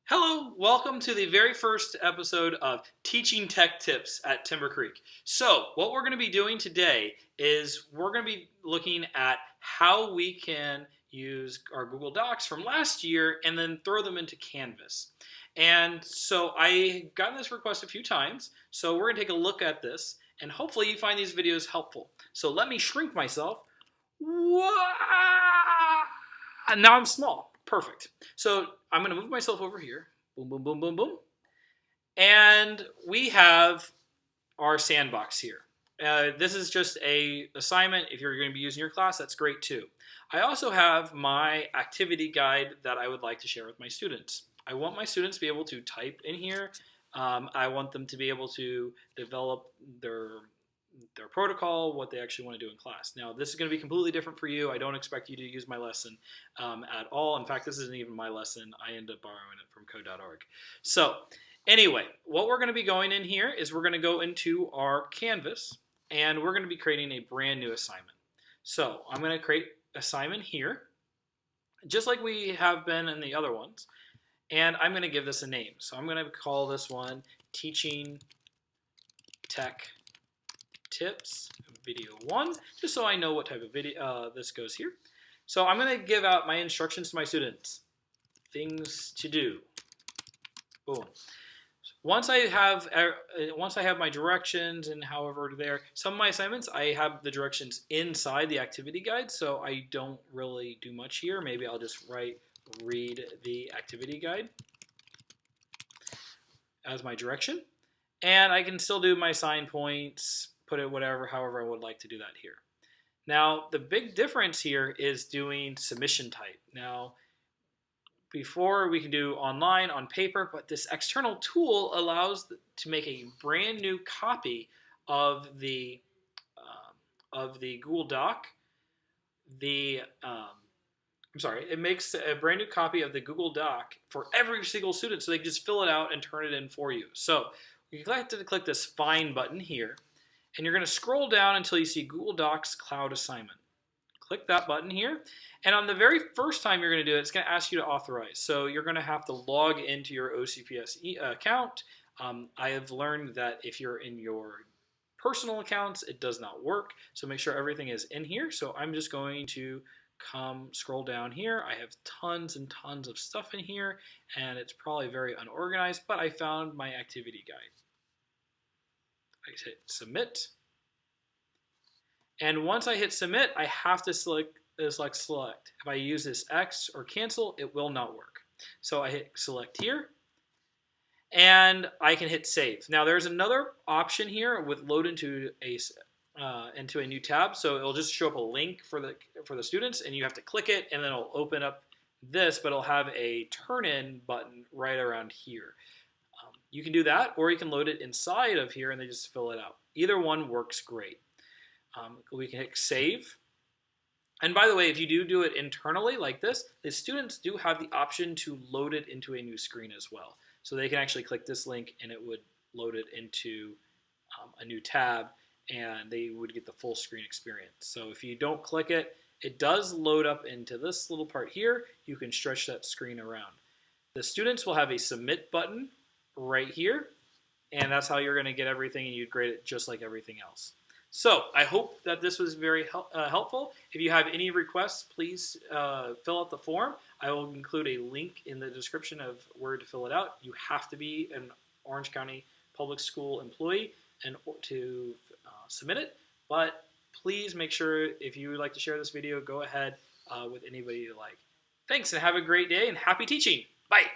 Hello, welcome to the very first episode of Teaching Tech Tips at Timber Creek. So, what we're going to be doing today is we're going to be looking at how we can use our Google Docs from last year and then throw them into Canvas. And so I've gotten this request a few times, so we're going to take a look at this and hopefully you find these videos helpful. So let me shrink myself. Now I'm small. Perfect. So I'm going to move myself over here. Boom, boom, boom, boom, boom. And we have our sandbox here. This is just a assignment. If you're going to be using your class, that's great too. I also have my activity guide that I would like to share with my students. I want my students to be able to type in here. I want them to be able to develop their protocol, what they actually want to do in class. Now, this is going to be completely different for you. I don't expect you to use my lesson at all. In fact, this isn't even my lesson. I end up borrowing it from code.org. So anyway, what we're going to be going in here is we're going to go into our Canvas, and we're going to be creating a brand new assignment. So I'm going to create assignment here, just like we have been in the other ones, and I'm going to give this a name. So I'm going to call this one Teaching Tech Tips video 1, just so I know what type of video this goes here. So I'm going to give out my instructions to my students. Things to do. Boom. Once I have my directions and however there, some of my assignments I have the directions inside the activity guide, so I don't really do much here. Maybe I'll just read the activity guide as my direction, and I can still do my sign points, put it however I would like to do that here. Now, the big difference here is doing submission type. Now, before we can do online, on paper, but this external tool allows to make a brand new copy of the Google Doc. It makes a brand new copy of the Google Doc for every single student, so they can just fill it out and turn it in for you. So you have to click this Find button here, and you're going to scroll down until you see Google Docs Cloud Assignment. Click that button here, and on the very first time you're going to do it, it's going to ask you to authorize. So you're going to have to log into your OCPS account. I have learned that if you're in your personal accounts, it does not work. So make sure everything is in here. So I'm just going to scroll down here. I have tons and tons of stuff in here, and it's probably very unorganized, but I found my activity guide. I hit submit. And once I hit submit, I have to select. If I use this X or cancel, it will not work. So I hit select here, and I can hit save. Now there's another option here with load into a new tab. So it'll just show up a link for the students, and you have to click it, and then it'll open up this, but it'll have a turn in button right around here. You can do that, or you can load it inside of here and they just fill it out. Either one works great. We can hit save. And by the way, if you do it internally like this, the students do have the option to load it into a new screen as well. So they can actually click this link and it would load it into a new tab, and they would get the full screen experience. So if you don't click it, it does load up into this little part here. You can stretch that screen around. The students will have a submit button right here, and that's how you're going to get everything, and you'd grade it just like everything else. So I hope that this was very helpful. If you have any requests, please fill out the form. I will include a link in the description of where to fill it out. You have to be an Orange County Public School employee and to submit it, but please make sure, if you would like to share this video, go ahead with anybody you like. Thanks, and have a great day, and happy teaching. Bye.